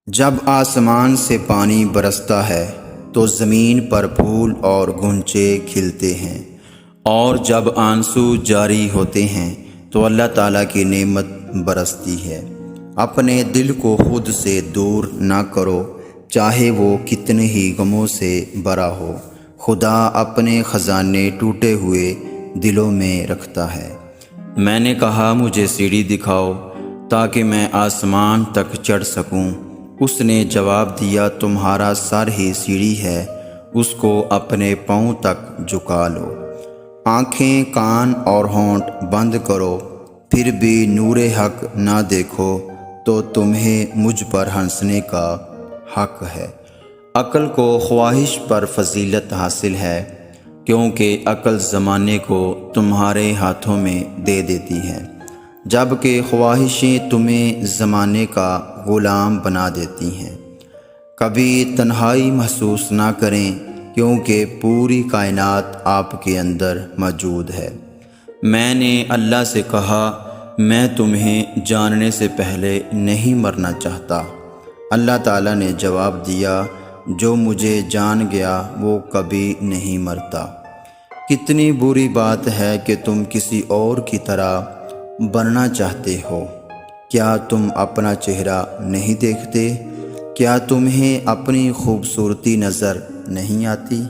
جب آسمان سے پانی برستا ہے تو زمین پر پھول اور غنچے کھلتے ہیں، اور جب آنسو جاری ہوتے ہیں تو اللہ تعالیٰ کی نعمت برستی ہے۔ اپنے دل کو خود سے دور نہ کرو، چاہے وہ کتنے ہی غموں سے بھرا ہو۔ خدا اپنے خزانے ٹوٹے ہوئے دلوں میں رکھتا ہے۔ میں نے کہا مجھے سیڑھی دکھاؤ تاکہ میں آسمان تک چڑھ سکوں۔ اس نے جواب دیا تمہارا سر ہی سیڑھی ہے، اس کو اپنے پاؤں تک جھکا لو۔ آنکھیں، کان اور ہونٹ بند کرو، پھر بھی نور حق نہ دیکھو تو تمہیں مجھ پر ہنسنے کا حق ہے۔ عقل کو خواہش پر فضیلت حاصل ہے، کیونکہ عقل زمانے کو تمہارے ہاتھوں میں دے دیتی ہے، جبکہ خواہشیں تمہیں زمانے کا غلام بنا دیتی ہیں۔ کبھی تنہائی محسوس نہ کریں، کیونکہ پوری کائنات آپ کے اندر موجود ہے۔ میں نے اللہ سے کہا میں تمہیں جاننے سے پہلے نہیں مرنا چاہتا۔ اللہ تعالیٰ نے جواب دیا جو مجھے جان گیا وہ کبھی نہیں مرتا۔ کتنی بری بات ہے کہ تم کسی اور کی طرح بننا چاہتے ہو۔ کیا تم اپنا چہرہ نہیں دیکھتے؟ کیا تمہیں اپنی خوبصورتی نظر نہیں آتی؟